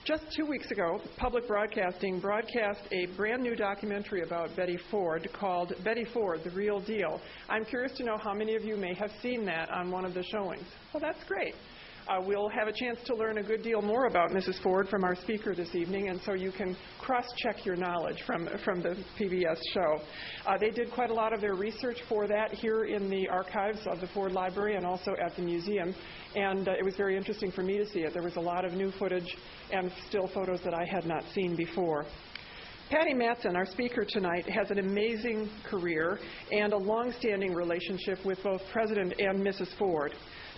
Just 2 weeks ago, public broadcasting broadcast a brand new documentary about Betty Ford called Betty Ford, The Real Deal. I'm curious to know how many of you may have seen that on one of the showings. Well, that's great. We'll have a chance to learn a good deal more about Mrs. Ford from our speaker this evening, and so you can cross-check your knowledge from the PBS show. They did quite a lot of their research for that here in the archives of the Ford Library and also at the museum, and it was very interesting for me to see it. There was a lot of new footage and still photos that I had not seen before. Patti Matson, our speaker tonight, has an amazing career and a long-standing relationship with both President and Mrs. Ford.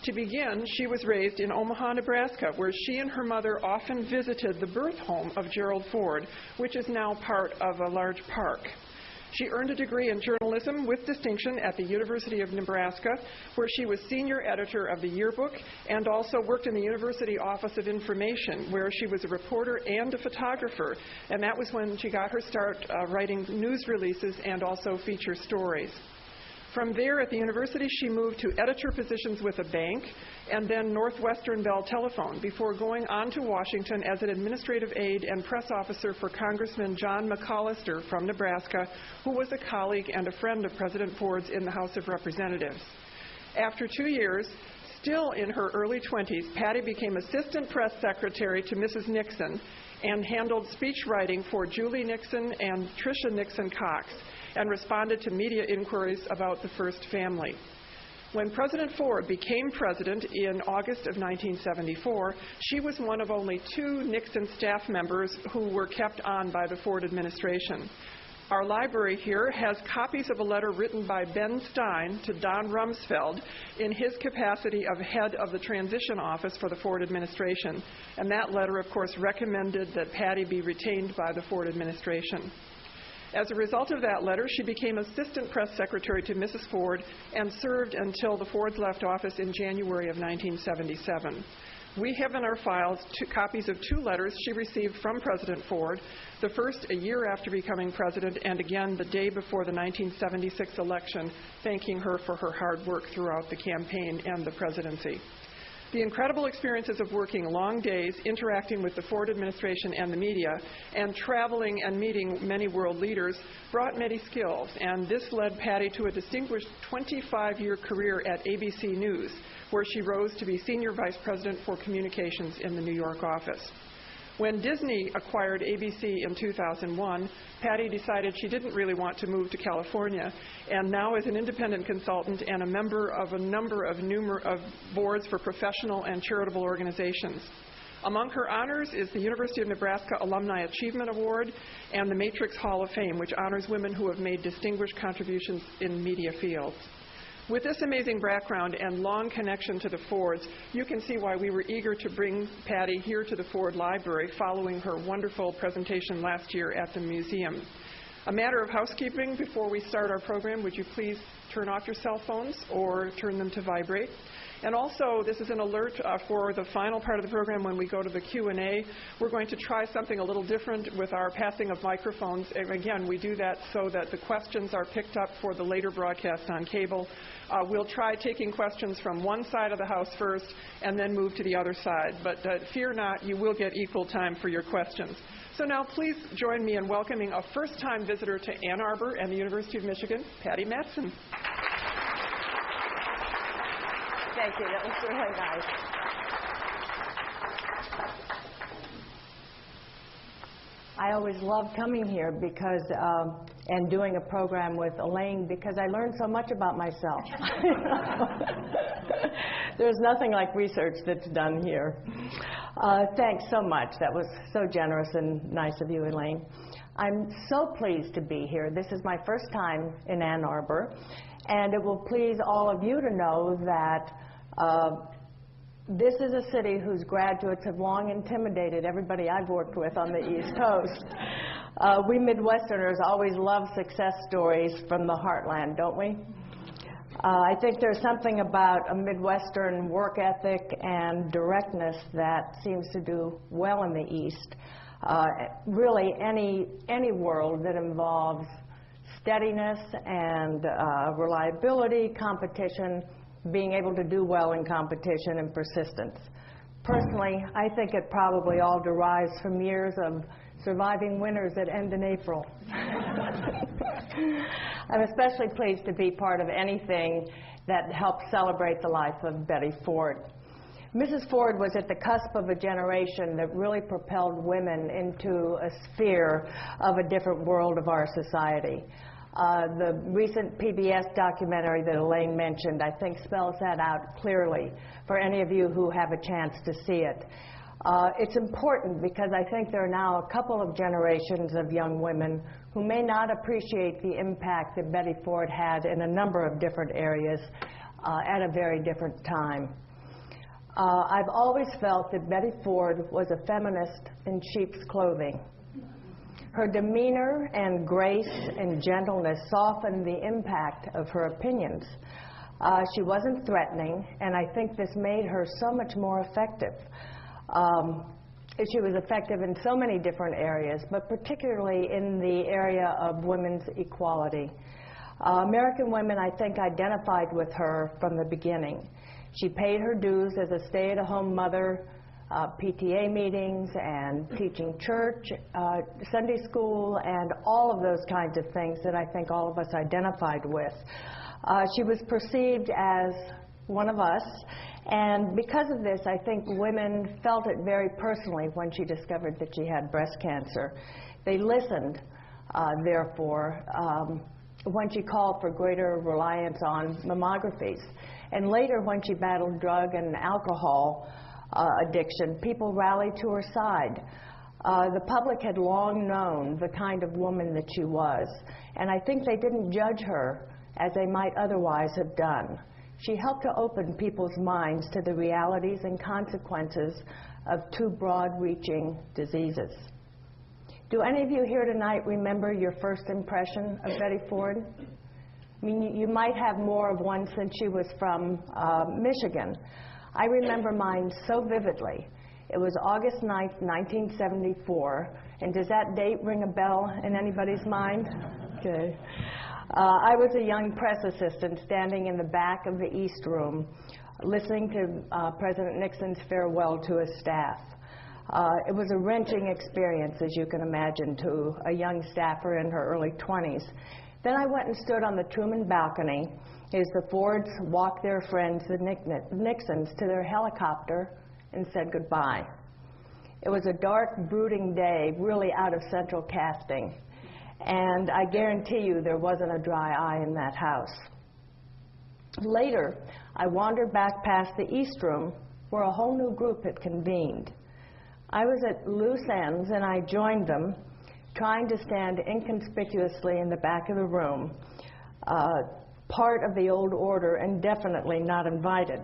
To begin, she was raised in Omaha, Nebraska, where she and her mother often visited the birth home of Gerald Ford, which is now part of a large park. She earned a degree in journalism with distinction at the University of Nebraska, where she was senior editor of the yearbook and also worked in the University Office of Information, where she was a reporter and a photographer. And that was when she got her start writing news releases and also feature stories. From there at the university, she moved to editor positions with a bank and then Northwestern Bell Telephone before going on to Washington as an administrative aide and press officer for Congressman John McCollister from Nebraska, who was a colleague and a friend of President Ford's in the House of Representatives. After 2 years, still in her early 20s, Patti became assistant press secretary to Mrs. Nixon and handled speech writing for Julie Nixon and Tricia Nixon Cox, and responded to media inquiries about the first family. When President Ford became president in August of 1974, she was one of only 2 Nixon staff members who were kept on by the Ford administration. Our library here has copies of a letter written by Ben Stein to Don Rumsfeld in his capacity of head of the transition office for the Ford administration. And that letter, of course, recommended that Patti be retained by the Ford administration. As a result of that letter, she became assistant press secretary to Mrs. Ford and served until the Fords left office in January of 1977. We have in our files copies of 2 letters she received from President Ford, the first a year after becoming president and again the day before the 1976 election, thanking her for her hard work throughout the campaign and the presidency. The incredible experiences of working long days, interacting with the Ford administration and the media, and traveling and meeting many world leaders brought many skills, and this led Patti to a distinguished 25-year career at ABC News, where she rose to be senior vice president for communications in the New York office. When Disney acquired ABC in 2001, Patti decided she didn't really want to move to California, and now is an independent consultant and a member of a number of boards for professional and charitable organizations. Among her honors is the University of Nebraska Alumni Achievement Award and the Matrix Hall of Fame, which honors women who have made distinguished contributions in media fields. With this amazing background and long connection to the Fords, you can see why we were eager to bring Patti here to the Ford Library following her wonderful presentation last year at the museum. A matter of housekeeping before we start our program, would you please turn off your cell phones or turn them to vibrate? And also, this is an alert for the final part of the program when we go to the Q&A. We're going to try something a little different with our passing of microphones. And again, we do that so that the questions are picked up for the later broadcast on cable. We'll try taking questions from one side of the house first and then move to the other side. But fear not, you will get equal time for your questions. So now please join me in welcoming a first-time visitor to Ann Arbor and the University of Michigan, Patti Matson. Thank you. That was really nice. I always love coming here because and doing a program with Elaine because I learned so much about myself. There's nothing like research that's done here. Thanks so much. That was so generous and nice of you, Elaine. I'm so pleased to be here. This is my first time in Ann Arbor, and it will please all of you to know that this is a city whose graduates have long intimidated everybody I've worked with on the East Coast. We Midwesterners always love success stories from the heartland, don't we? I think there's something about a Midwestern work ethic and directness that seems to do well in the East. Really, any world that involves steadiness and reliability, competition, being able to do well in competition, and persistence. Personally, I think it probably all derives from years of surviving winters that end in April. I'm especially pleased to be part of anything that helps celebrate the life of Betty Ford. Mrs. Ford was at the cusp of a generation that really propelled women into a sphere of a different world of our society. The recent PBS documentary that Elaine mentioned, I think, spells that out clearly for any of you who have a chance to see it. It's important because I think there are now a couple of generations of young women who may not appreciate the impact that Betty Ford had in a number of different areas at a very different time. I've always felt that Betty Ford was a feminist in sheep's clothing. Her demeanor and grace and gentleness softened the impact of her opinions. She wasn't threatening, and I think this made her so much more effective. She was effective in so many different areas, but particularly in the area of women's equality. American women, I think, identified with her from the beginning. She paid her dues as a stay-at-home mother, PTA meetings and teaching church, Sunday school, and all of those kinds of things that I think all of us identified with. She was perceived as one of us, and because of this, I think women felt it very personally when she discovered that she had breast cancer. They listened, therefore, when she called for greater reliance on mammographies. And later, when she battled drug and alcohol addiction, people rallied to her side. The public had long known the kind of woman that she was, and I think they didn't judge her as they might otherwise have done. She helped to open people's minds to the realities and consequences of two broad-reaching diseases. Do any of you here tonight remember your first impression of Betty Ford? I mean, you might have more of one since she was from Michigan. I remember mine so vividly. It was August 9th, 1974, and does that date ring a bell in anybody's mind? Okay. I was a young press assistant standing in the back of the East Room, listening to President Nixon's farewell to his staff. It was a wrenching experience, as you can imagine, to a young staffer in her early 20s. Then I went and stood on the Truman balcony as the Fords walked their friends, the Nixons, to their helicopter and said goodbye. It was a dark, brooding day, really out of central casting. And I guarantee you there wasn't a dry eye in that house. Later, I wandered back past the East Room, where a whole new group had convened. I was at loose ends, and I joined them, trying to stand inconspicuously in the back of the room, part of the old order and definitely not invited.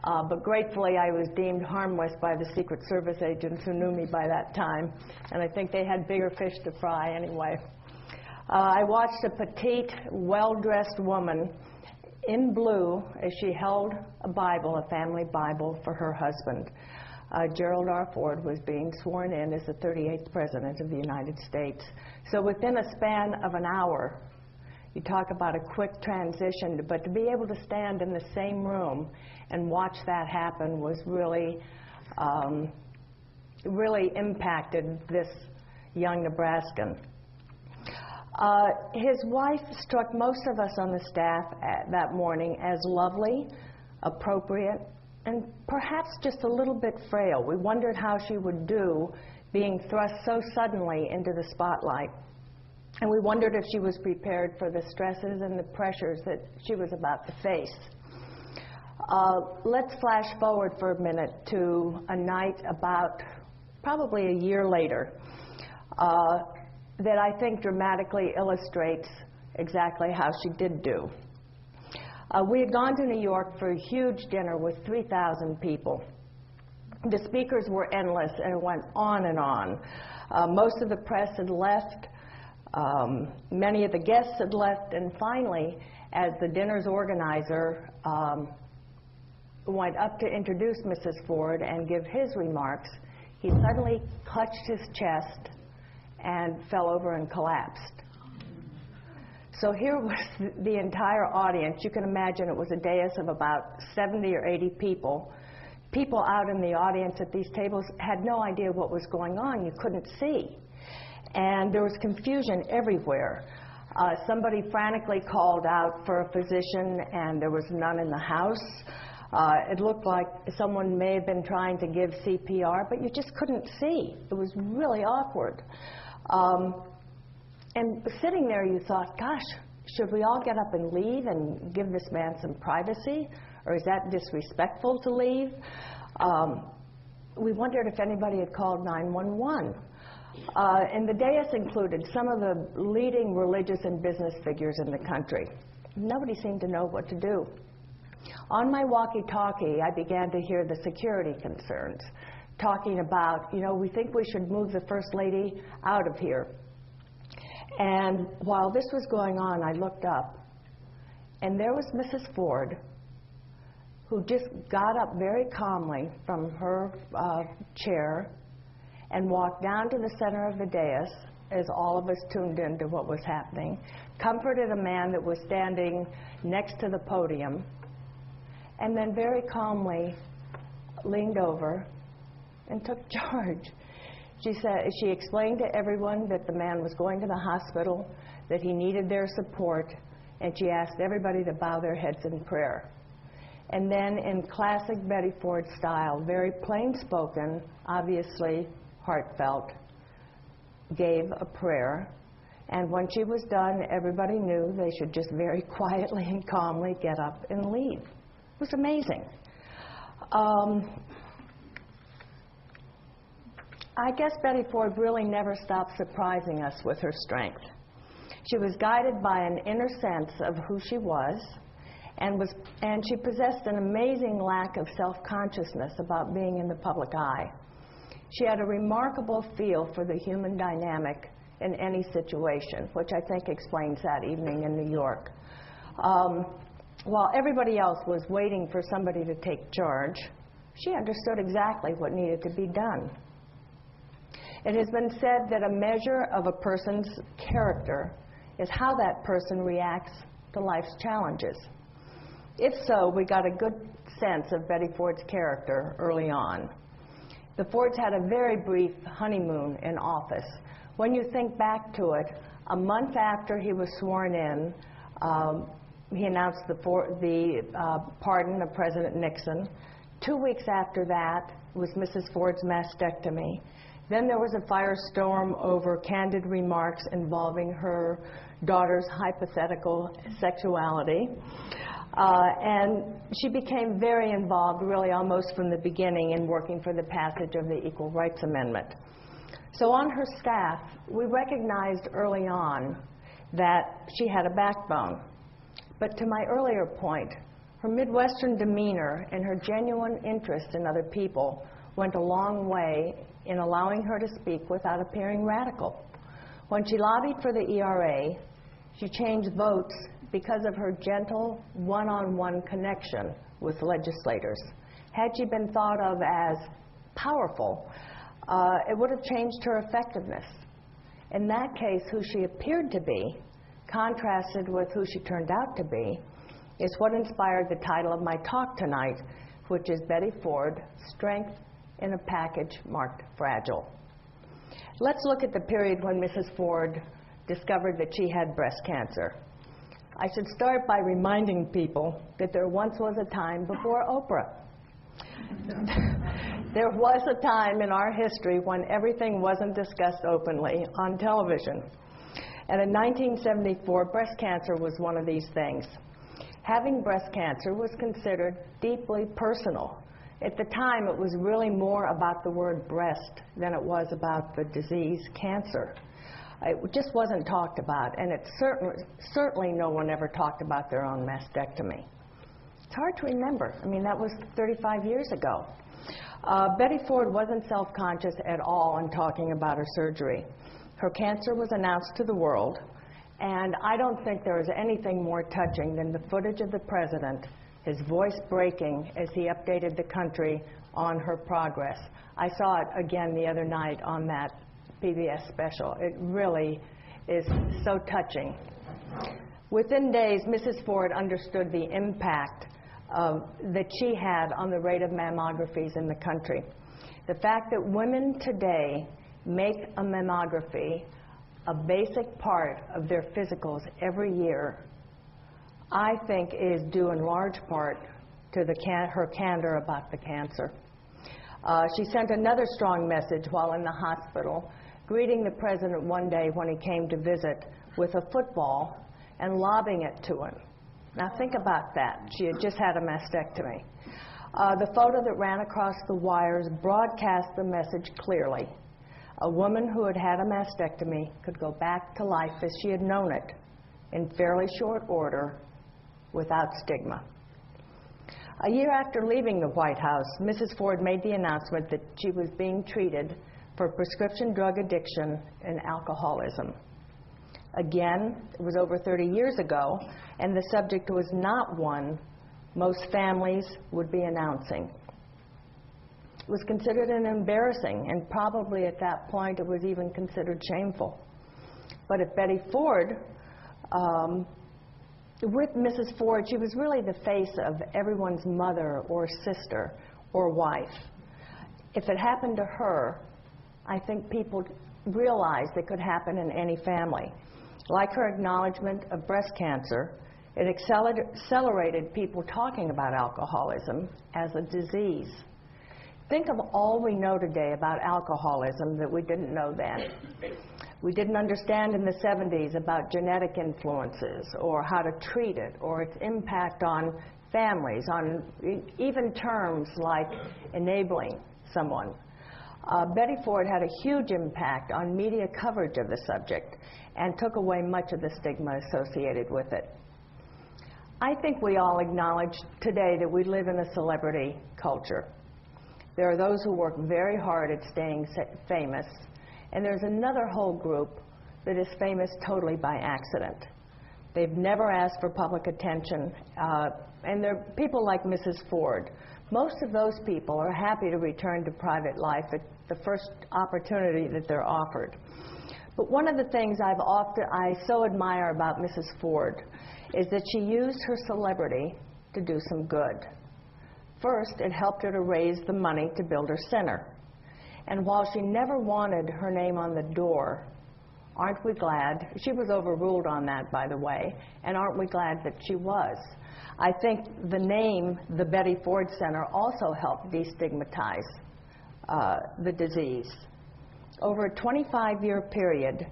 But gratefully, I was deemed harmless by the Secret Service agents who knew me by that time, and I think they had bigger fish to fry anyway. I watched a petite, well-dressed woman in blue as she held a Bible, a family Bible, for her husband. Gerald R. Ford was being sworn in as the 38th President of the United States. So within a span of an hour, you talk about a quick transition, but to be able to stand in the same room and watch that happen was really, really impacted this young Nebraskan. His wife struck most of us on the staff that morning as lovely, appropriate, and perhaps just a little bit frail. We wondered how she would do being thrust so suddenly into the spotlight. And we wondered if she was prepared for the stresses and the pressures that she was about to face. Let's flash forward for a minute to a night about probably a year later that I think dramatically illustrates exactly how she did do. We had gone to New York for a huge dinner with 3,000 people. The speakers were endless, and it went on and on. Most of the press had left. Many of the guests had left, and finally, as the dinner's organizer went up to introduce Mrs. Ford and give his remarks, he suddenly clutched his chest and fell over and collapsed. So here was the entire audience. You can imagine it was a dais of about 70 or 80 people. people out in the audience at these tables had no idea what was going on. You couldn't see. And there was confusion everywhere. Somebody frantically called out for a physician, and there was none in the house. It looked like someone may have been trying to give CPR, but you just couldn't see. It was really awkward. And sitting there, you thought, gosh, should we all get up and leave and give this man some privacy? Or is that disrespectful to leave? We wondered if anybody had called 911. And the dais included some of the leading religious and business figures in the country. Nobody seemed to know what to do. On my walkie-talkie, I began to hear the security concerns, talking about, you know, we think we should move the First Lady out of here. And while this was going on, I looked up, and there was Mrs. Ford, who just got up very calmly from her chair and walked down to the center of the dais, as all of us tuned in to what was happening, comforted a man that was standing next to the podium, and then very calmly leaned over and took charge. She explained to everyone that the man was going to the hospital, that he needed their support, and she asked everybody to bow their heads in prayer. And then, in classic Betty Ford style, very plain-spoken, obviously heartfelt, gave a prayer. And when she was done, everybody knew they should just very quietly and calmly get up and leave. It was amazing. I guess Betty Ford really never stopped surprising us with her strength. She was guided by an inner sense of who she was, and she possessed an amazing lack of self-consciousness about being in the public eye. She had a remarkable feel for the human dynamic in any situation, which I think explains that evening in New York. While everybody else was waiting for somebody to take charge, she understood exactly what needed to be done. It has been said that a measure of a person's character is how that person reacts to life's challenges. If so, we got a good sense of Betty Ford's character early on. The Fords had a very brief honeymoon in office. When you think back to it, a month after he was sworn in, he announced the pardon of President Nixon. 2 weeks after that was Mrs. Ford's mastectomy. Then there was a firestorm over candid remarks involving her daughter's hypothetical sexuality. And she became very involved, really almost from the beginning, in working for the passage of the Equal Rights Amendment. So on her staff, we recognized early on that she had a backbone. But to my earlier point, her Midwestern demeanor and her genuine interest in other people went a long way in allowing her to speak without appearing radical. When she lobbied for the ERA, she changed votes because of her gentle, one-on-one connection with legislators. Had she been thought of as powerful, it would have changed her effectiveness. In that case, who she appeared to be, contrasted with who she turned out to be, is what inspired the title of my talk tonight, which is Betty Ford, Strength in a Package Marked Fragile. Let's look at the period when Mrs. Ford discovered that she had breast cancer. I should start by reminding people that there once was a time before Oprah. There was a time in our history when everything wasn't discussed openly on television. And in 1974, breast cancer was one of these things. Having breast cancer was considered deeply personal. At the time, it was really more about the word breast than it was about the disease cancer. It just wasn't talked about, and it certainly no one ever talked about their own mastectomy. It's hard to remember. I mean, that was 35 years ago. Betty Ford wasn't self-conscious at all in talking about her surgery. Her cancer was announced to the world, and I don't think there is anything more touching than the footage of the president, his voice breaking as he updated the country on her progress. I saw it again the other night on that PBS special. It really is so touching. Within days, Mrs. Ford understood the impact that she had on the rate of mammographies in the country. The fact that women today make a mammography a basic part of their physicals every year, I think is due in large part to her candor about the cancer. She sent another strong message while in the hospital, greeting the president one day when he came to visit with a football and lobbing it to him. Now think about that. She had just had a mastectomy. The photo that ran across the wires broadcast the message clearly. A woman who had had a mastectomy could go back to life as she had known it in fairly short order without stigma. A year after leaving the White House, Mrs. Ford made the announcement that she was being treated for prescription drug addiction and alcoholism. Again, it was over 30 years ago, and the subject was not one most families would be announcing. It was considered an embarrassing, and probably at that point it was even considered shameful. But at Betty Ford, with Mrs. Ford, she was really the face of everyone's mother or sister or wife. If it happened to her, I think people realized it could happen in any family. Like her acknowledgement of breast cancer, it accelerated people talking about alcoholism as a disease. Think of all we know today about alcoholism that we didn't know then. We didn't understand in the 70s about genetic influences or how to treat it or its impact on families, on even terms like enabling someone. Betty Ford had a huge impact on media coverage of the subject and took away much of the stigma associated with it. I think we all acknowledge today that we live in a celebrity culture. There are those who work very hard at staying famous, and there's another whole group that is famous totally by accident. They've never asked for public attention, and they're people like Mrs. Ford. Most of those people are happy to return to private life at the first opportunity that they're offered. But one of the things I so admire about Mrs. Ford is that she used her celebrity to do some good. First, it helped her to raise the money to build her center. And while she never wanted her name on the door, aren't we glad? She was overruled on that, by the way, and aren't we glad that she was? I think the name, the Betty Ford Center, also helped destigmatize the disease. Over a 25-year period,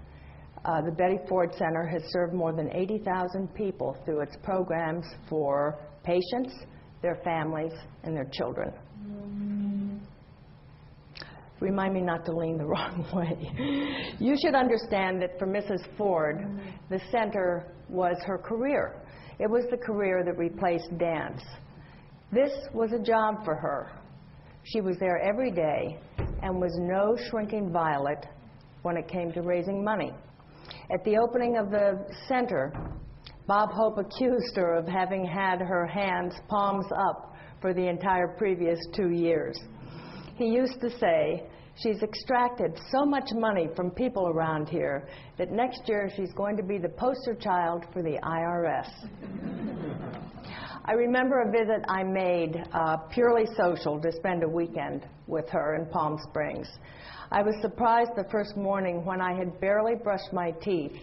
the Betty Ford Center has served more than 80,000 people through its programs for patients, their families, and their children. Remind me not to lean the wrong way. You should understand that for Mrs. Ford, the center was her career. It was the career that replaced dance. This was a job for her. She was there every day and was no shrinking violet when it came to raising money. At the opening of the center, Bob Hope accused her of having had her hands palms up for the entire previous 2 years. He used to say, "She's extracted so much money from people around here that next year she's going to be the poster child for the IRS." I remember a visit I made, purely social, to spend a weekend with her in Palm Springs. I was surprised the first morning when I had barely brushed my teeth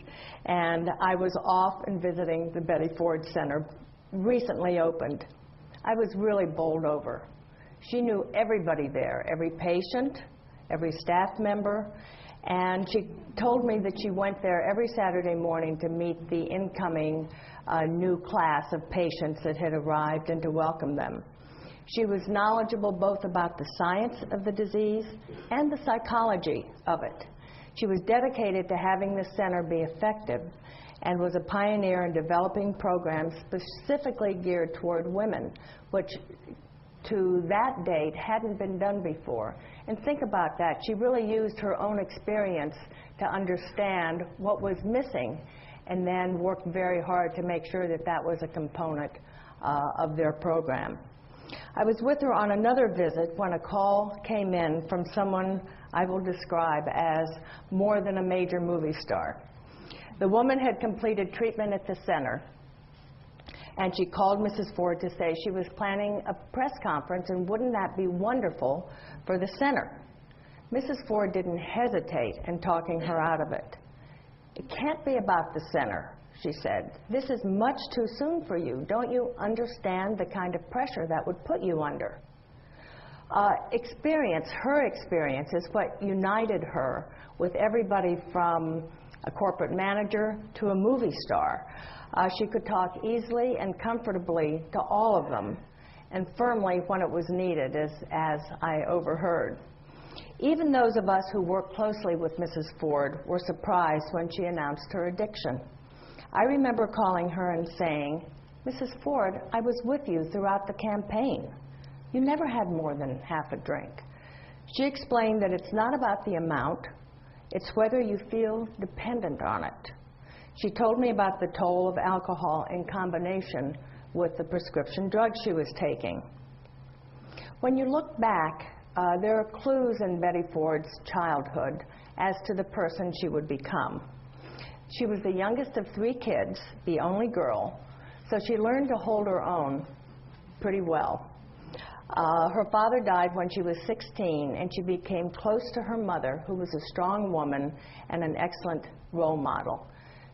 and I was off and visiting the Betty Ford Center, recently opened. I was really bowled over. She knew everybody there, every patient, every staff member, and she told me that she went there every Saturday morning to meet the incoming new class of patients that had arrived and to welcome them. She was knowledgeable both about the science of the disease and the psychology of it. She was dedicated to having the center be effective and was a pioneer in developing programs specifically geared toward women, which to that date hadn't been done before. And think about that. She really used her own experience to understand what was missing and then worked very hard to make sure that that was a component of their program. I was with her on another visit when a call came in from someone I will describe as more than a major movie star. The woman had completed treatment at the center, And she called Mrs. Ford to say she was planning a press conference, and wouldn't that be wonderful for the center? Mrs. Ford didn't hesitate in talking her out of it. It can't be about the center, she said. This is much too soon for you. Don't you understand the kind of pressure that would put you under? Her experience is what united her with everybody from a corporate manager to a movie star. She could talk easily and comfortably to all of them, and firmly when it was needed, as I overheard. Even those of us who worked closely with Mrs. Ford were surprised when she announced her addiction. I remember calling her and saying, "Mrs. Ford, I was with you throughout the campaign. You never had more than half a drink." She explained that it's not about the amount, it's whether you feel dependent on it. She told me about the toll of alcohol in combination with the prescription drugs she was taking. When you look back, there are clues in Betty Ford's childhood as to the person she would become. She was the youngest of 3 kids, the only girl, so she learned to hold her own pretty well. Her father died when she was 16, and she became close to her mother, who was a strong woman and an excellent role model.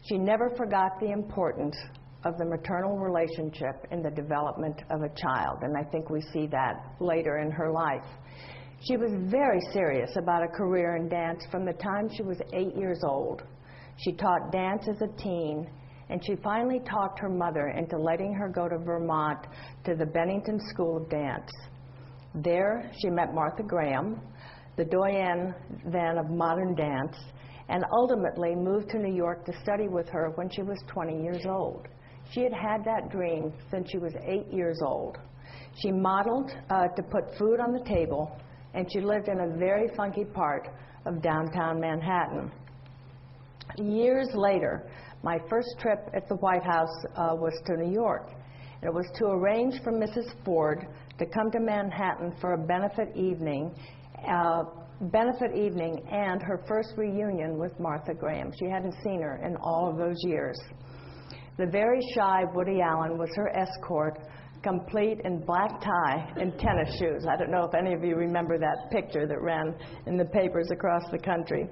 She never forgot the importance of the maternal relationship in the development of a child, and I think we see that later in her life. She was very serious about a career in dance from the time she was 8 years old. She taught dance as a teen, and she finally talked her mother into letting her go to Vermont to the Bennington School of Dance. There, she met Martha Graham, the doyenne then of modern dance, and ultimately moved to New York to study with her when she was 20 years old. She had had that dream since she was 8 years old. She modeled to put food on the table, and she lived in a very funky part of downtown Manhattan. Years later, my first trip at the White House was to New York. It was to arrange for Mrs. Ford to come to Manhattan for a benefit evening and her first reunion with Martha Graham. She hadn't seen her in all of those years. The very shy Woody Allen was her escort, complete in black tie and tennis shoes. I don't know if any of you remember that picture that ran in the papers across the country.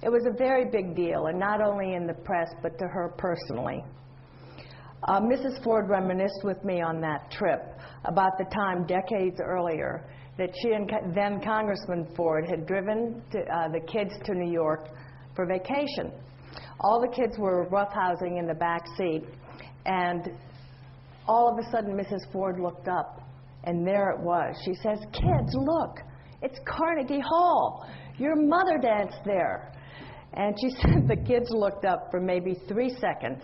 It was a very big deal, and not only in the press, but to her personally. Mrs. Ford reminisced with me on that trip about the time decades earlier that she and then Congressman Ford had driven the kids to New York for vacation. All the kids were roughhousing in the back seat, and all of a sudden Mrs. Ford looked up, and there it was. She says, "Kids, look, it's Carnegie Hall. Your mother danced there." And she said the kids looked up for maybe 3 seconds,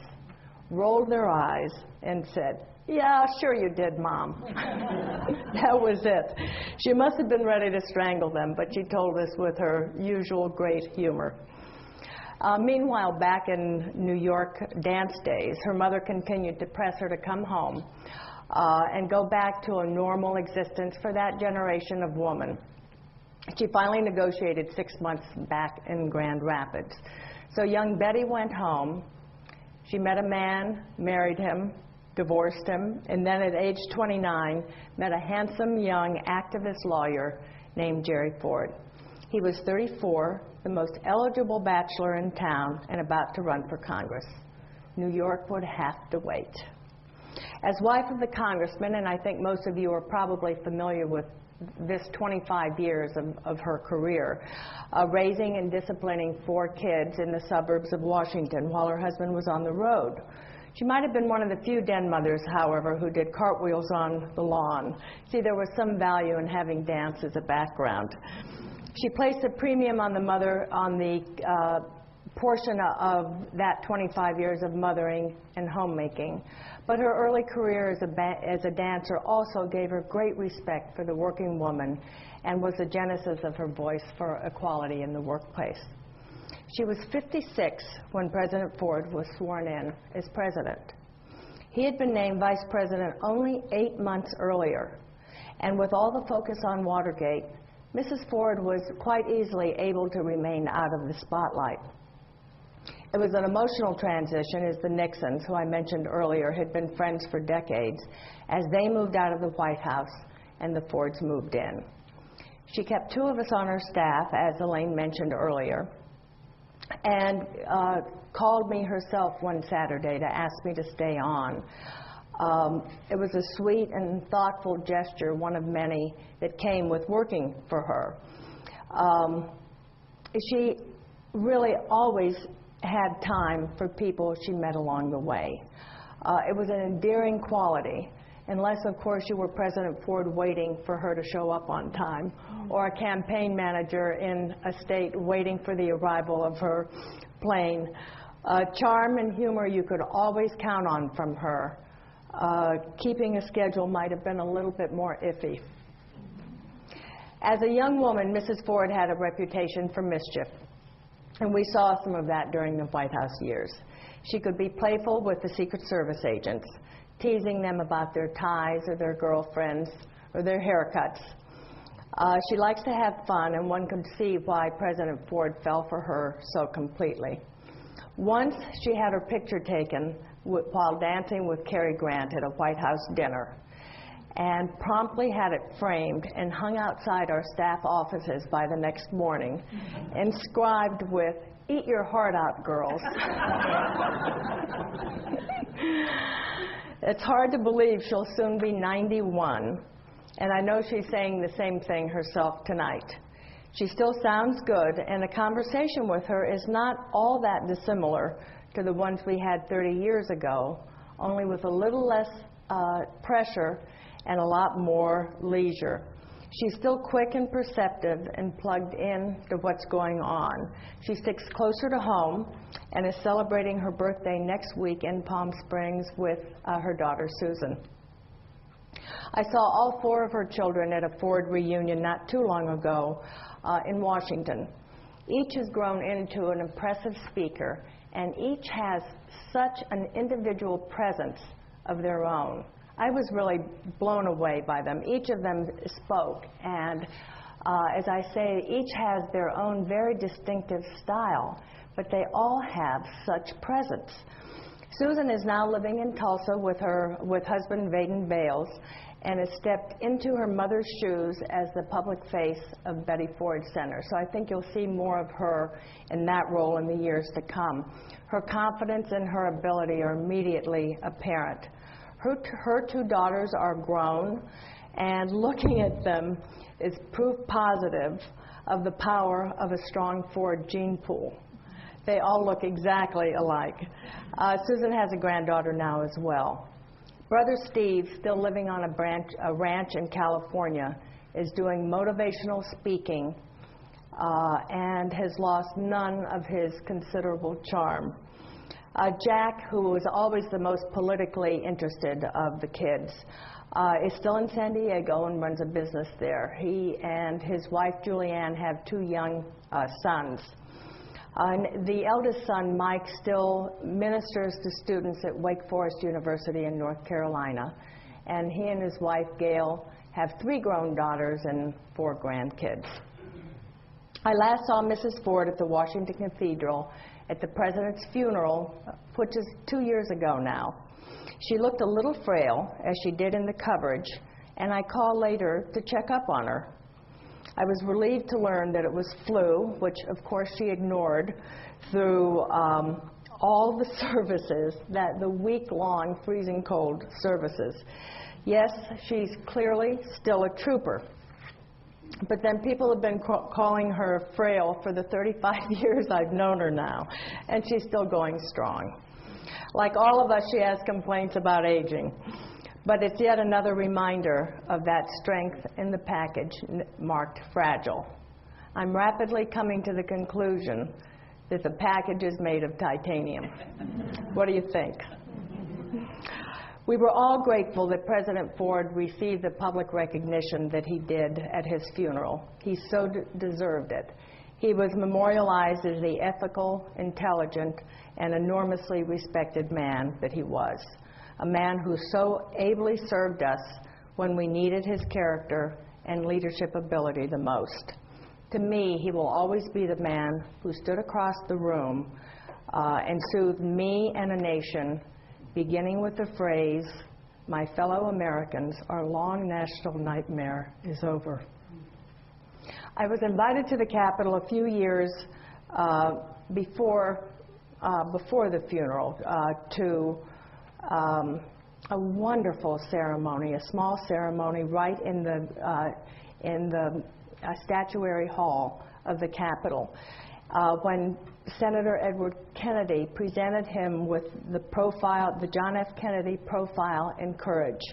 rolled their eyes, and said, "Yeah, sure you did, Mom." That was it. She must have been ready to strangle them, but she told us with her usual great humor. Meanwhile, back in New York dance days, her mother continued to press her to come home and go back to a normal existence for that generation of woman. She finally negotiated 6 months back in Grand Rapids. So young Betty went home. She met a man, married him, divorced him, and then at age 29, met a handsome young activist lawyer named Jerry Ford. He was 34, the most eligible bachelor in town, and about to run for Congress. New York would have to wait. As wife of the congressman, and I think most of you are probably familiar with this 25 years of her career, raising and disciplining 4 kids in the suburbs of Washington while her husband was on the road. She might have been one of the few den mothers, however, who did cartwheels on the lawn. See, there was some value in having dance as a background. She placed a premium on the portion of that 25 years of mothering and homemaking. But her early career as a dancer also gave her great respect for the working woman and was the genesis of her voice for equality in the workplace. She was 56 when President Ford was sworn in as president. He had been named vice president only 8 months earlier, and with all the focus on Watergate, Mrs. Ford was quite easily able to remain out of the spotlight. It was an emotional transition as the Nixons, who I mentioned earlier, had been friends for decades, as they moved out of the White House and the Fords moved in. She kept 2 of us on her staff, as Elaine mentioned earlier, and called me herself one Saturday to ask me to stay on. It was a sweet and thoughtful gesture, one of many that came with working for her. She really always had time for people she met along the way. It was an endearing quality, unless, of course, you were President Ford waiting for her to show up on time, or a campaign manager in a state waiting for the arrival of her plane. Charm and humor you could always count on from her. Keeping a schedule might have been a little bit more iffy. As a young woman, Mrs. Ford had a reputation for mischief, and we saw some of that during the White House years. She could be playful with the Secret Service agents, teasing them about their ties or their girlfriends or their haircuts. She likes to have fun, and one could see why President Ford fell for her so completely. Once she had her picture taken while dancing with Cary Grant at a White House dinner, and promptly had it framed and hung outside our staff offices by the next morning, inscribed with, "Eat your heart out, girls." It's hard to believe she'll soon be 91, and I know she's saying the same thing herself tonight. She still sounds good, and a conversation with her is not all that dissimilar to the ones we had 30 years ago, only with a little less pressure and a lot more leisure. She's still quick and perceptive and plugged in to what's going on. She sticks closer to home and is celebrating her birthday next week in Palm Springs with her daughter, Susan. I saw all 4 of her children at a Ford reunion not too long ago in Washington. Each has grown into an impressive speaker, and each has such an individual presence of their own. I was really blown away by them. Each of them spoke, and as I say, each has their own very distinctive style, but they all have such presence. Susan is now living in Tulsa with husband Vaden Bales, and has stepped into her mother's shoes as the public face of Betty Ford Center. So I think you'll see more of her in that role in the years to come. Her confidence and her ability are immediately apparent. Her 2 daughters are grown, and looking at them is proof positive of the power of a strong Ford gene pool. They all look exactly alike. Susan has a granddaughter now as well. Brother Steve, still living on a ranch in California, is doing motivational speaking and has lost none of his considerable charm. Jack, who was always the most politically interested of the kids, is still in San Diego and runs a business there. He and his wife, Julianne, have 2 young sons. The eldest son, Mike, still ministers to students at Wake Forest University in North Carolina. And he and his wife, Gail, have 3 grown daughters and 4 grandkids. I last saw Mrs. Ford at the Washington Cathedral at the President's funeral, which is 2 years ago now. She looked a little frail, as she did in the coverage, and I called later to check up on her. I was relieved to learn that it was flu, which of course she ignored through all the services, the week-long freezing cold services. Yes, she's clearly still a trooper. But then people have been calling her frail for the 35 years I've known her now, and she's still going strong. Like all of us, she has complaints about aging, but it's yet another reminder of that strength in the package marked fragile. I'm rapidly coming to the conclusion that the package is made of titanium. What do you think? We were all grateful that President Ford received the public recognition that he did at his funeral. He so deserved it. He was memorialized as the ethical, intelligent, and enormously respected man that he was. A man who so ably served us when we needed his character and leadership ability the most. To me, he will always be the man who stood across the room and soothed me and a nation, beginning with the phrase, "My fellow Americans, our long national nightmare is over." I was invited to the Capitol a few years before the funeral to a wonderful ceremony, a small ceremony right in the statuary hall of the Capitol, when Senator Edward Kennedy presented him with the profile, the John F. Kennedy Profile in Courage.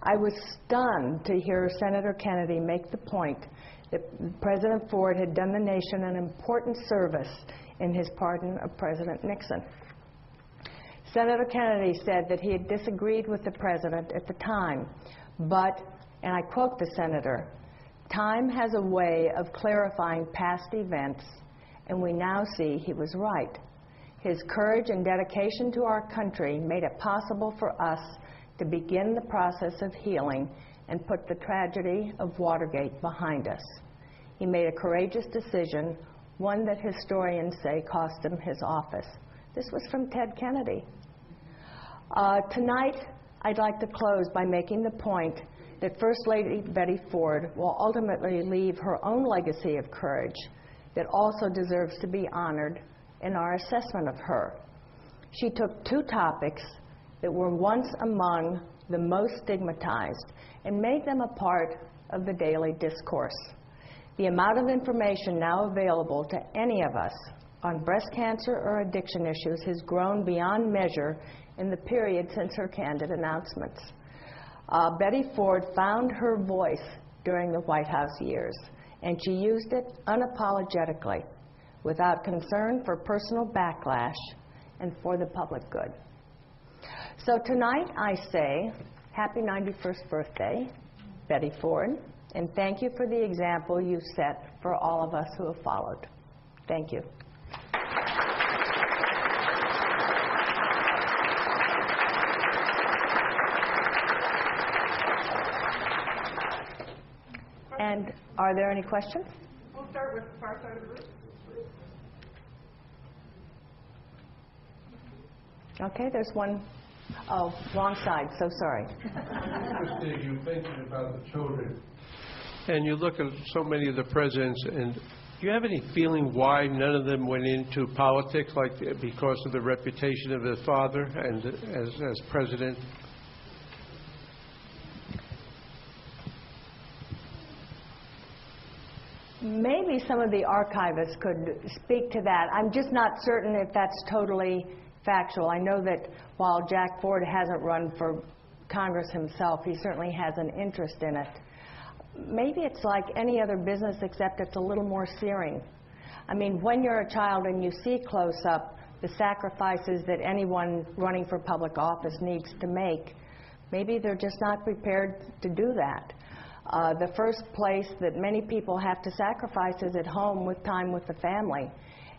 I was stunned to hear Senator Kennedy make the point that President Ford had done the nation an important service in his pardon of President Nixon. Senator Kennedy said that he had disagreed with the president at the time, but, and I quote the senator, "Time has a way of clarifying past events, and we now see he was right. His courage and dedication to our country made it possible for us to begin the process of healing and put the tragedy of Watergate behind us. He made a courageous decision, one that historians say cost him his office." This was from Ted Kennedy. Tonight, I'd like to close by making the point that First Lady Betty Ford will ultimately leave her own legacy of courage that also deserves to be honored in our assessment of her. She took two topics that were once among the most stigmatized and made them a part of the daily discourse. The amount of information now available to any of us on breast cancer or addiction issues has grown beyond measure in the period since her candid announcements. Betty Ford found her voice during the White House years, and she used it unapologetically, without concern for personal backlash and for the public good. So tonight I say, happy 91st birthday, Betty Ford, and thank you for the example you set for all of us who have followed. Thank you. And are there any questions? We'll start with the far side of the room. Okay, there's one. Oh, wrong side, so sorry. I'm interested, you mentioned about the children, and you look at so many of the presidents, and do you have any feeling why none of them went into politics, like because of the reputation of their father and as president? Maybe some of the archivists could speak to that. I'm just not certain if that's totally factual. I know that while Jack Ford hasn't run for Congress himself, he certainly has an interest in it. Maybe it's like any other business, except it's a little more searing. I mean, when you're a child and you see close up the sacrifices that anyone running for public office needs to make, maybe they're just not prepared to do that. The first place that many people have to sacrifice is at home with time with the family.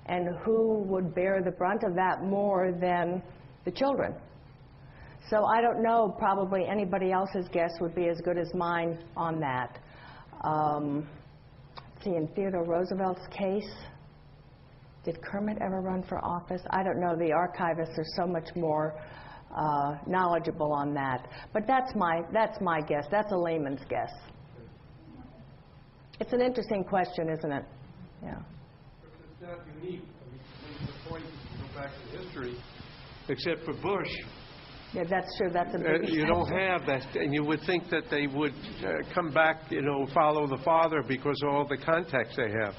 And who would bear the brunt of that more than the children? So I don't know, probably anybody else's guess would be as good as mine on that. See, in Theodore Roosevelt's case, did Kermit ever run for office? I don't know. The archivists are so much more knowledgeable on that. But that's my guess. That's a layman's guess. It's an interesting question, isn't it? Yeah. It's not unique. I mean, the point is to go back to history, except for Bush. Yeah, that's true. That's a big You don't have that, and you would think that they would come back, follow the father because of all the contacts they have.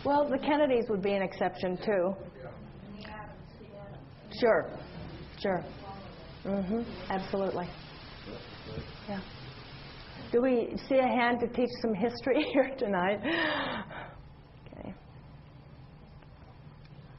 Well, the Kennedys would be an exception too. Sure, sure. Absolutely. Yeah. Do we see a hand to teach some history here tonight? Okay.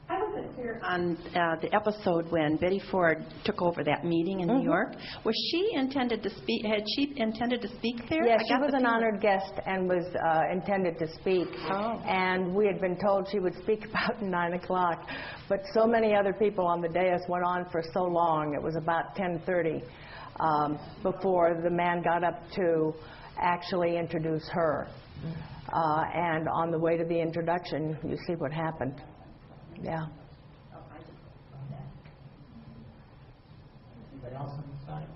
I wasn't clear on the episode when Betty Ford took over that meeting in New York. Was she intended to speak? Had she intended to speak there? Yes, she was an honored guest and was intended to speak. Oh. And we had been told she would speak about 9 o'clock. But so many other people on the dais went on for so long. It was about 10:30 before the man got up to actually introduce her. And on the way to the introduction, you see what happened. Yeah. Anybody else on the side?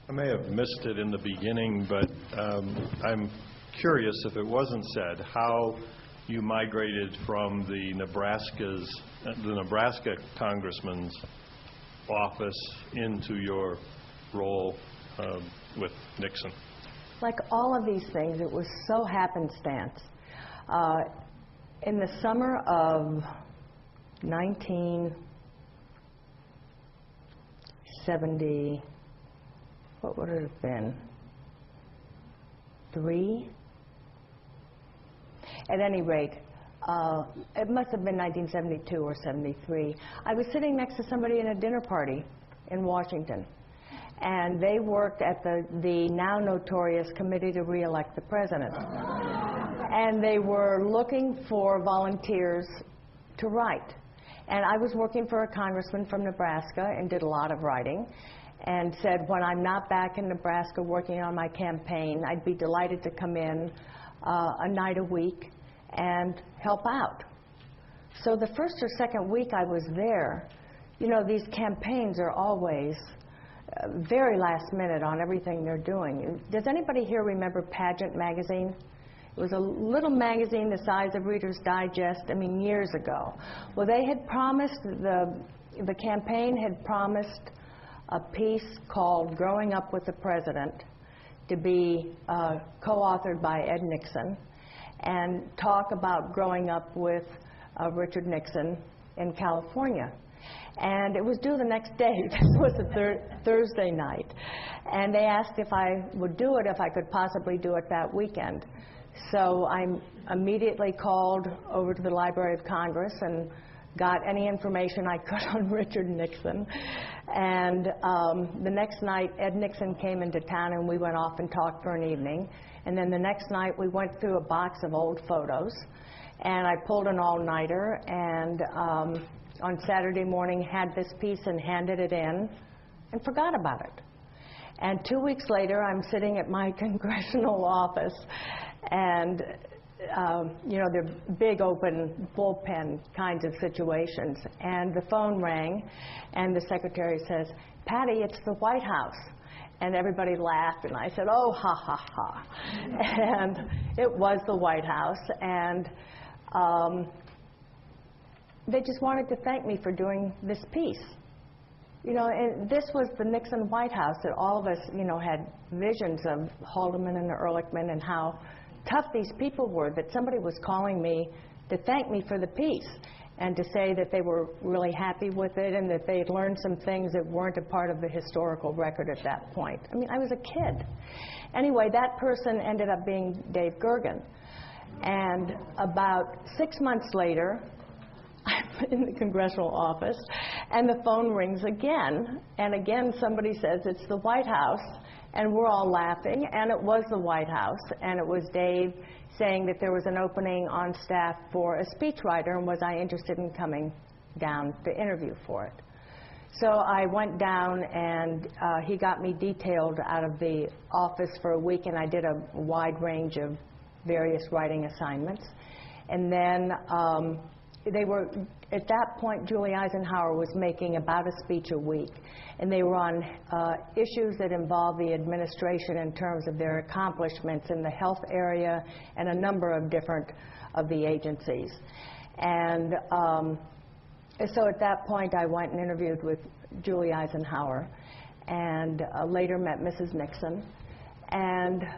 I may have missed it in the beginning, but I'm curious, if it wasn't said, how you migrated from the Nebraska congressman's office into your role with Nixon. Like all of these things, it was so happenstance. In the summer of 1970, what would it have been? 3? At any rate, it must have been 1972 or 73. I was sitting next to somebody in a dinner party in Washington, and they worked at the now notorious Committee to Re-elect the President. And they were looking for volunteers to write. And I was working for a congressman from Nebraska and did a lot of writing, and said, when I'm not back in Nebraska working on my campaign, I'd be delighted to come in a night a week and help out. So the first or second week I was there, you know, these campaigns are always very last minute on everything they're doing. Does anybody here remember Pageant magazine? It was a little magazine the size of Reader's Digest, I mean, years ago. Well, they had promised, the campaign had promised a piece called Growing Up with the President to be co-authored by Ed Nixon and talk about growing up with Richard Nixon in California. And it was due the next day. This was a Thursday night. And they asked if I would do it, if I could possibly do it that weekend. So I immediately called over to the Library of Congress and got any information I could on Richard Nixon. And the next night, Ed Nixon came into town and we went off and talked for an evening. And then the next night, we went through a box of old photos. And I pulled an all-nighter and on Saturday morning had this piece and handed it in and forgot about it. And 2 weeks later, I'm sitting at my congressional office, and you know, they're big open bullpen kinds of situations. And the phone rang, and the secretary says, "Patty, it's the White House." And everybody laughed, and I said, "Oh, ha, ha, ha." And it was the White House, and they just wanted to thank me for doing this piece. You know, and this was the Nixon White House that all of us, you know, had visions of Haldeman and Ehrlichman and how tough these people were, that somebody was calling me to thank me for the piece and to say that they were really happy with it and that they'd learned some things that weren't a part of the historical record at that point. I mean, I was a kid. Anyway, that person ended up being Dave Gergen. And about 6 months later, I'm in the congressional office, and the phone rings again, and again somebody says it's the White House, and we're all laughing, and it was the White House, and it was Dave saying that there was an opening on staff for a speechwriter, and was I interested in coming down to interview for it. So I went down, and he got me detailed out of the office for a week, and I did a wide range of various writing assignments. And then they were, at that point, Julie Eisenhower was making about a speech a week, and they were on issues that involved the administration in terms of their accomplishments in the health area and a number of different of the agencies. And so at that point, I went and interviewed with Julie Eisenhower, and later met Mrs. Nixon. And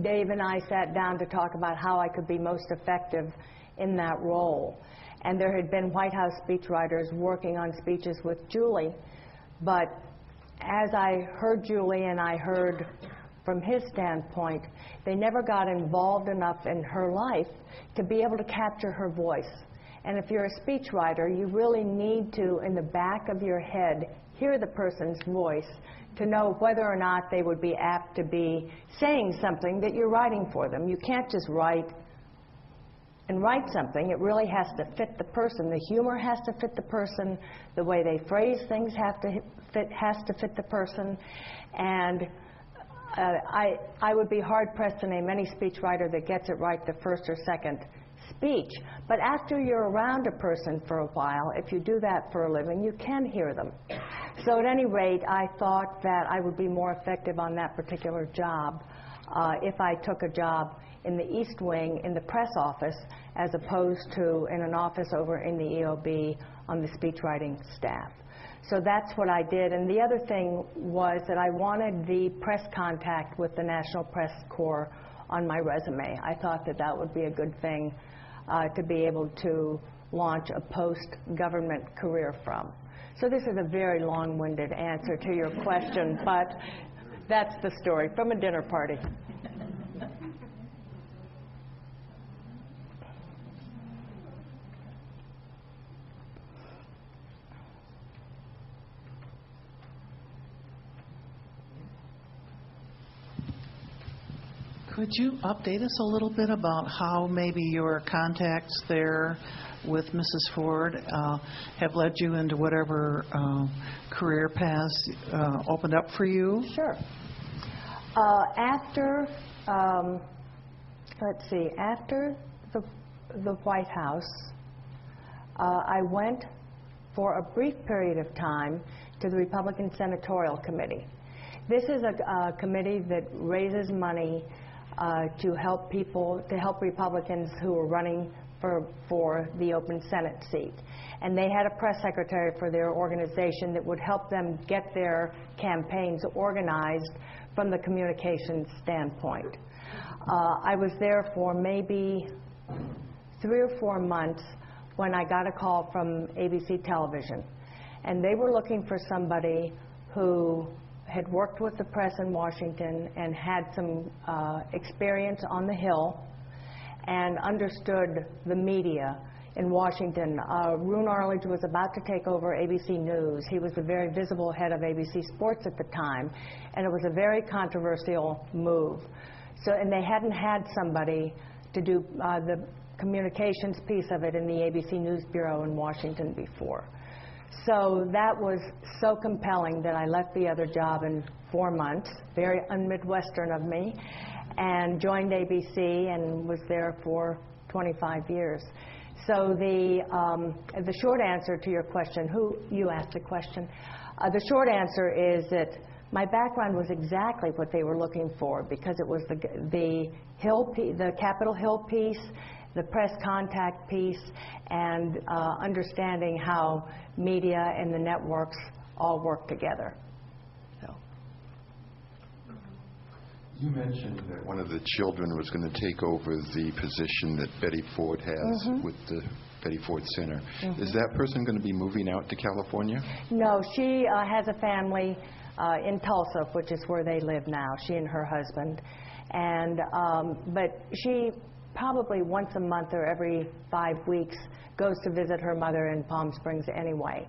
Dave and I sat down to talk about how I could be most effective in that role. And there had been White House speechwriters working on speeches with Julie, but as I heard Julie and I heard from his standpoint, they never got involved enough in her life to be able to capture her voice. And if you're a speechwriter, you really need to, in the back of your head, hear the person's voice to know whether or not they would be apt to be saying something that you're writing for them. You can't just write and write something. It really has to fit the person. The humor has to fit the person. The way they phrase things has to fit the person. And I would be hard-pressed to name any speechwriter that gets it right the first or second speech. But after you're around a person for a while, if you do that for a living, you can hear them. So at any rate, I thought that I would be more effective on that particular job if I took a job in the East Wing in the press office as opposed to in an office over in the EOB on the speech writing staff. So that's what I did. And the other thing was that I wanted the press contact with the National Press Corps on my resume. I thought that that would be a good thing to be able to launch a post-government career from. So this is a very long-winded answer to your question, but that's the story from a dinner party. Could you update us a little bit about how maybe your contacts there with Mrs. Ford have led you into whatever career paths opened up for you? Sure. After, let's see, after the White House, I went for a brief period of time to the Republican Senatorial Committee. This is a committee that raises money to help people, to help Republicans who are running for the open Senate seat. And they had a press secretary for their organization that would help them get their campaigns organized from the communications standpoint. I was there for maybe 3 or 4 months when I got a call from ABC Television. And they were looking for somebody who had worked with the press in Washington and had some experience on the Hill and understood the media in Washington. Roone Arledge was about to take over ABC News. He was the very visible head of ABC Sports at the time, and it was a very controversial move. So, and they hadn't had somebody to do the communications piece of it in the ABC News Bureau in Washington before. So that was so compelling that I left the other job in 4 months, very un-Midwestern of me, and joined ABC and was there for 25 years. So the short answer to your question, you asked the question, the short answer is that my background was exactly what they were looking for, because it was the Capitol Hill piece, the press contact piece, and understanding how media and the networks all work together. So. You mentioned that one of the children was going to take over the position that Betty Ford has with the Betty Ford Center. Is that person going to be moving out to California? No, she has a family in Tulsa, which is where they live now, she and her husband. And but she probably once a month or every 5 weeks goes to visit her mother in Palm Springs anyway,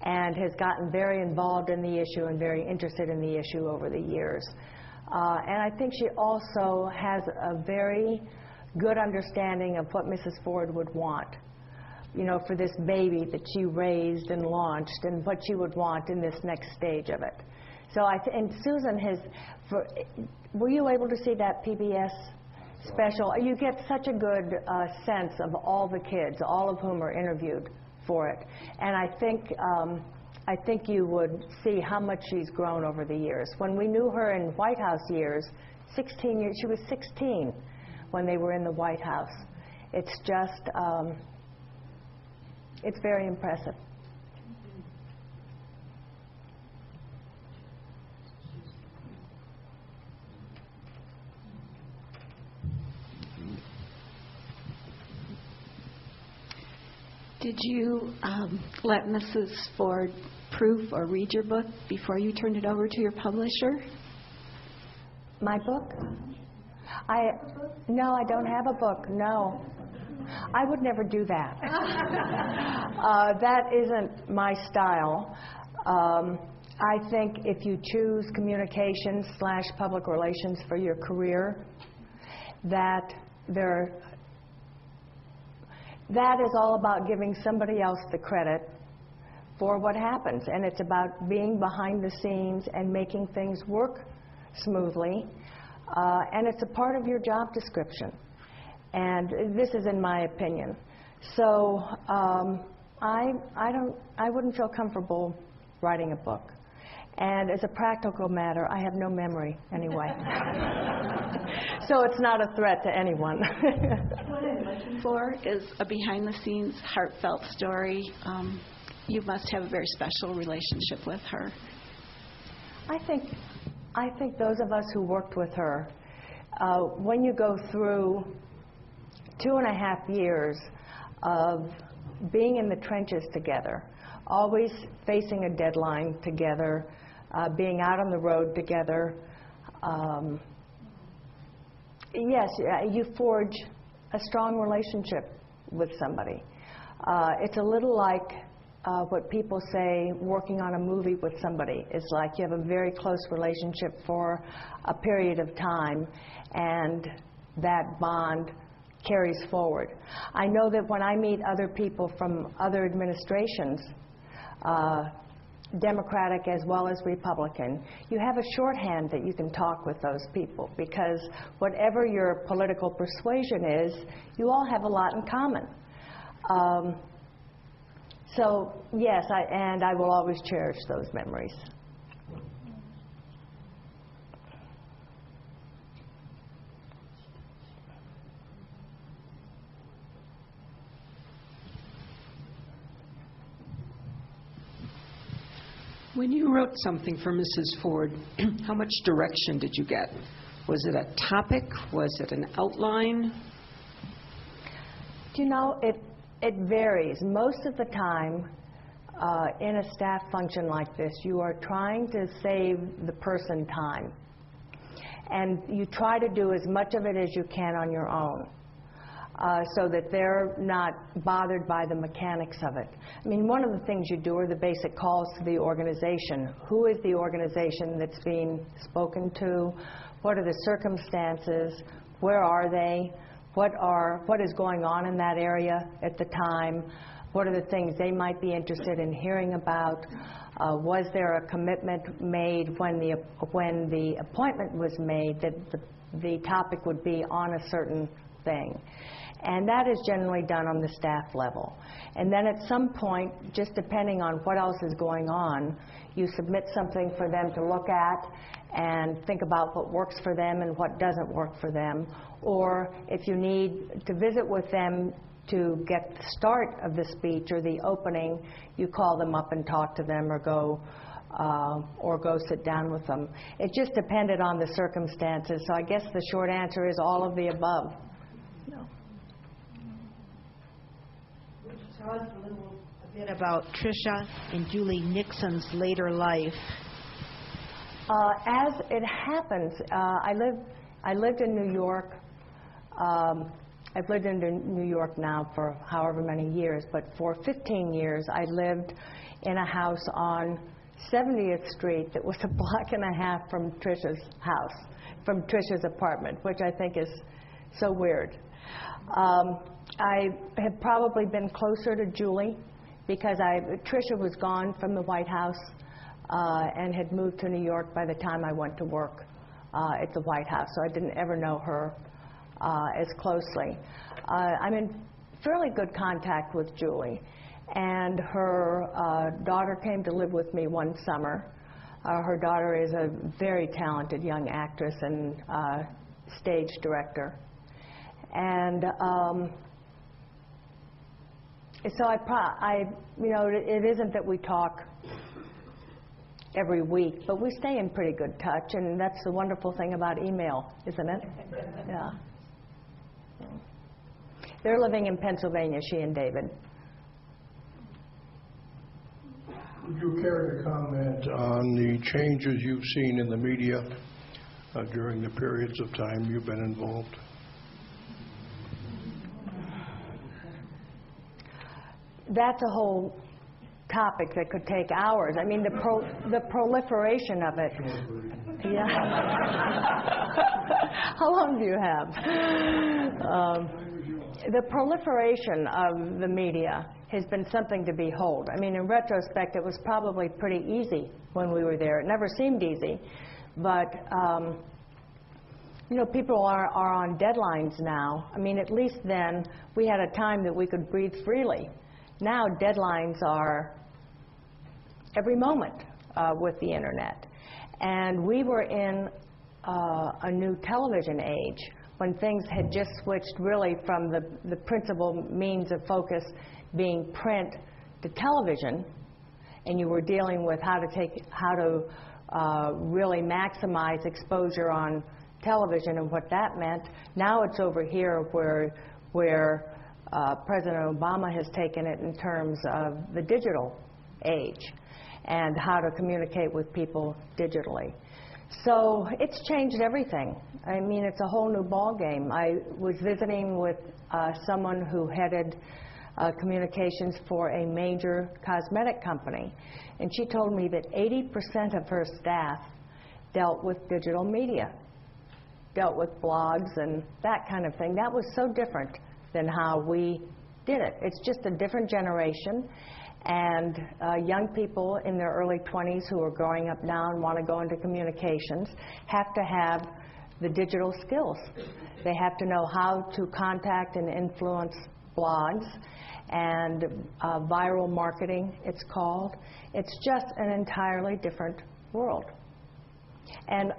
and has gotten very involved in the issue and very interested in the issue over the years. And I think she also has a very good understanding of what Mrs. Ford would want, you know, for this baby that she raised and launched, and what she would want in this next stage of it. So and Susan has, were you able to see that PBS special? You get such a good sense of all the kids, all of whom are interviewed for it. And I think you would see how much she's grown over the years. When we knew her in White House years, 16 years, she was 16 when they were in the White House. It's just, it's very impressive. Did you let Mrs. Ford proof or read your book before you turned it over to your publisher? My book? No, I don't have a book, no. I would never do that. That isn't my style. I think if you choose communications / public relations for your career, that is all about giving somebody else the credit for what happens. And it's about being behind the scenes and making things work smoothly. And it's a part of your job description. And this is in my opinion. So I wouldn't feel comfortable writing a book. And as a practical matter, I have no memory anyway. So it's not a threat to anyone. What I'm looking for is a behind-the-scenes, heartfelt story. You must have a very special relationship with her. I think those of us who worked with her, when you go through 2.5 years of being in the trenches together, always facing a deadline together, being out on the road together, yes, you forge a strong relationship with somebody. It's a little like what people say working on a movie with somebody. It's like you have a very close relationship for a period of time, and that bond carries forward. I know that when I meet other people from other administrations, Democratic as well as Republican, you have a shorthand that you can talk with those people, because whatever your political persuasion is, you all have a lot in common. So yes, I will always cherish those memories. When you wrote something for Mrs. Ford, how much direction did you get? Was it a topic? Was it an outline? You know, it varies. Most of the time, in a staff function like this, you are trying to save the person time. And you try to do as much of it as you can on your own, so that they're not bothered by the mechanics of it. I mean, one of the things you do are the basic calls to the organization. Who is the organization that's being spoken to? What are the circumstances? Where are they? What is going on in that area at the time? What are the things they might be interested in hearing about? Was there a commitment made when the appointment was made that the topic would be on a certain thing? And that is generally done on the staff level. And then at some point, just depending on what else is going on, you submit something for them to look at and think about what works for them and what doesn't work for them. Or if you need to visit with them to get the start of the speech or the opening, you call them up and talk to them, or go sit down with them. It just depended on the circumstances. So I guess the short answer is all of the above. Tell us a bit about Tricia and Julie Nixon's later life. As it happens, I lived in New York. I've lived in New York now for however many years, but for 15 years I lived in a house on 70th Street that was a block and a half from Tricia's house, from Tricia's apartment, which I think is so weird. I have probably been closer to Julie because Tricia was gone from the White House and had moved to New York by the time I went to work at the White House, so I didn't ever know her as closely. I'm in fairly good contact with Julie, and her daughter came to live with me one summer. Her daughter is a very talented young actress and stage director. And so it isn't that we talk every week, but we stay in pretty good touch, and that's the wonderful thing about email, isn't it? Yeah. They're living in Pennsylvania, she and David. Would you care to comment on the changes you've seen in the media during the periods of time you've been involved? That's a whole topic that could take hours. I mean, the proliferation of it. Yeah. How long do you have? The proliferation of the media has been something to behold. I mean, in retrospect, it was probably pretty easy when we were there. It never seemed easy, but You know, people are on deadlines now. I mean, at least then we had a time that we could breathe freely. Now deadlines are every moment with the internet. And we were in a new television age when things had just switched really from the principal means of focus being print to television, and you were dealing with how to really maximize exposure on television and what that meant. Now it's over here where President Obama has taken it in terms of the digital age and how to communicate with people digitally. So it's changed everything. I mean, it's a whole new ballgame. I was visiting with someone who headed communications for a major cosmetic company, and she told me that 80% of her staff dealt with digital media, dealt with blogs and that kind of thing. That was so different than how we did it. It's just a different generation, and young people in their early 20s who are growing up now and want to go into communications have to have the digital skills. They have to know how to contact and influence blogs and viral marketing, it's called. It's just an entirely different world. And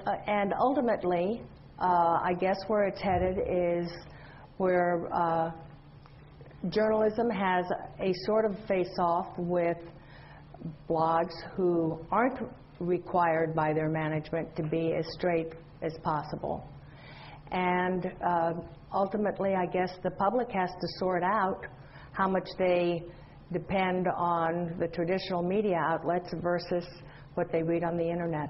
ultimately, I guess where it's headed is where journalism has a sort of face-off with blogs who aren't required by their management to be as straight as possible. And ultimately, I guess the public has to sort out how much they depend on the traditional media outlets versus what they read on the internet.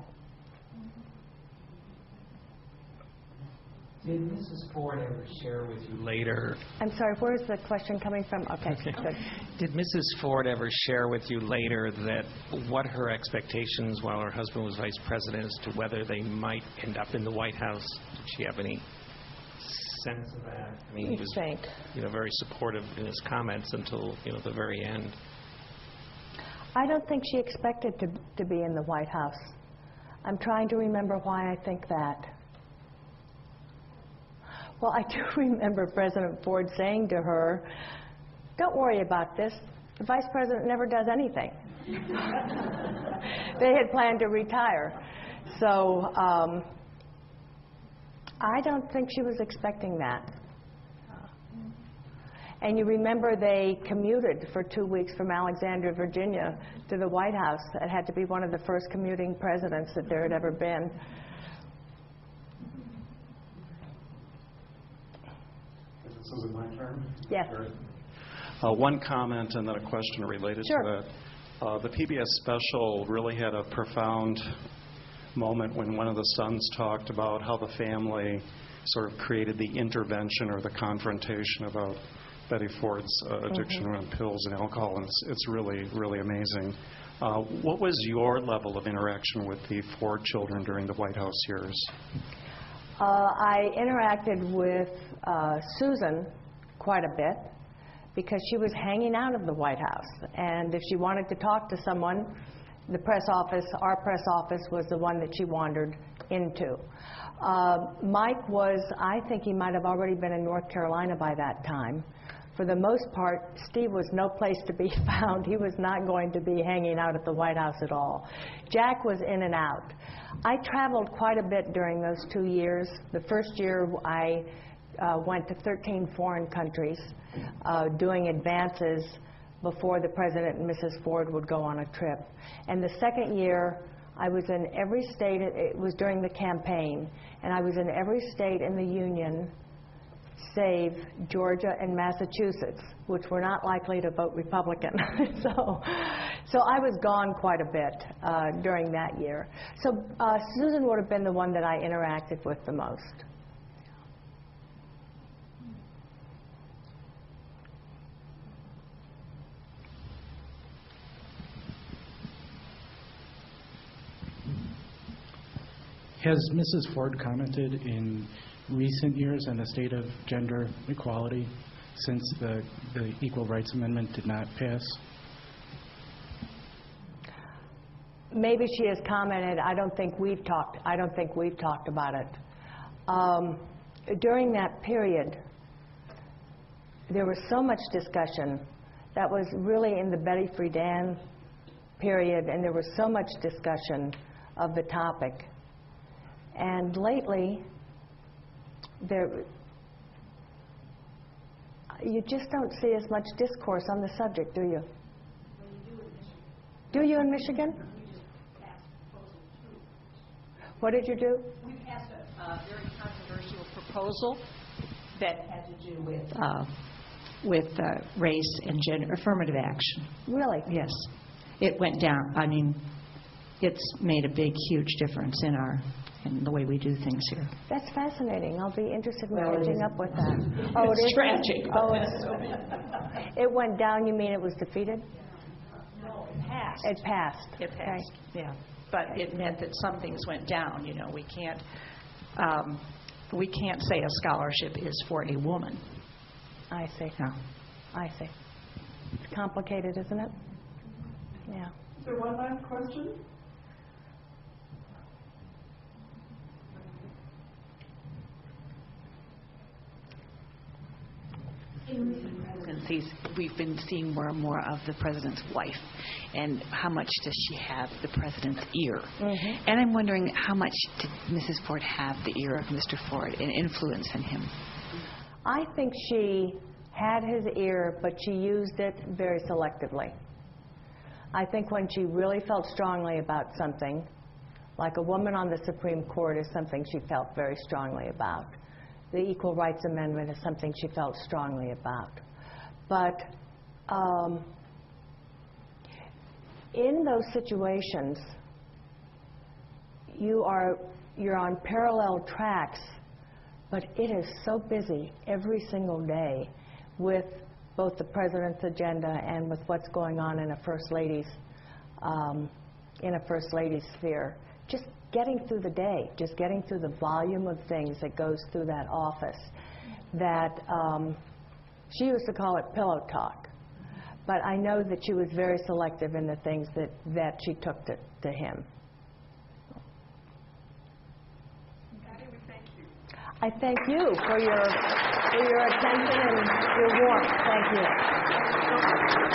Did Mrs. Ford ever share with you later? I'm sorry, where's the question coming from? Okay, good. Did Mrs. Ford ever share with you later that what her expectations while her husband was vice president as to whether they might end up in the White House? Did she have any sense of that? I mean, he was, very supportive in his comments until, the very end. I don't think she expected to be in the White House. I'm trying to remember why I think that. Well, I do remember President Ford saying to her, "Don't worry about this. The vice president never does anything." They had planned to retire. So I don't think she was expecting that. And you remember they commuted for 2 weeks from Alexandria, Virginia to the White House. It had to be one of the first commuting presidents that there had ever been. Is it my turn? Yes. One comment and then a question related to that. The PBS special really had a profound moment when one of the sons talked about how the family sort of created the intervention or the confrontation about Betty Ford's addiction around pills and alcohol, and it's really, really amazing. What was your level of interaction with the Ford children during the White House years? I interacted with Susan quite a bit because she was hanging out of the White House. And if she wanted to talk to someone, the press office, our press office, was the one that she wandered into. Mike was, I think he might have already been in North Carolina by that time. For the most part, Steve was no place to be found. He was not going to be hanging out at the White House at all. Jack was in and out. I traveled quite a bit during those 2 years. The first year I went to 13 foreign countries doing advances before the President and Mrs. Ford would go on a trip. And the second year I was in every state, it was during the campaign, and I was in every state in the Union save Georgia and Massachusetts, which were not likely to vote Republican. So I was gone quite a bit during that year. So Susan would have been the one that I interacted with the most. Has Mrs. Ford commented in recent years on the state of gender equality since the Equal Rights Amendment did not pass? Maybe she has commented. I don't think we've talked about it. During that period, there was so much discussion. That was really in the Betty Friedan period, and there was so much discussion of the topic. And lately, you just don't see as much discourse on the subject, do you? Do you in Michigan? What did you do? We passed a very controversial proposal that had to do with race and gender affirmative action. Really? Yes. It went down. I mean, it's made a big, huge difference in the way we do things here. That's fascinating. I'll be interested in catching up with that. Oh, it is tragic. Oh, it went down. You mean it was defeated? No, it passed. It passed. It passed. Okay. Yeah, but it meant that some things went down. You know, we can't say a scholarship is for a woman. I see. No. I see. It's complicated, isn't it? Yeah. Is there one last question? In recent presidencies, we've been seeing more and more of the president's wife, and how much does she have the president's ear? Mm-hmm. And I'm wondering, how much did Mrs. Ford have the ear of Mr. Ford and influence in him? I think she had his ear, but she used it very selectively. I think when she really felt strongly about something, like a woman on the Supreme Court is something she felt very strongly about. The Equal Rights Amendment is something she felt strongly about. But in those situations, you're on parallel tracks, but it is so busy every single day with both the president's agenda and with what's going on in a first lady's sphere. Just getting through the day, just getting through the volume of things that goes through that office, that she used to call it pillow talk. But I know that she was very selective in the things that she took to him. I thank you for your attention and your warmth. Thank you.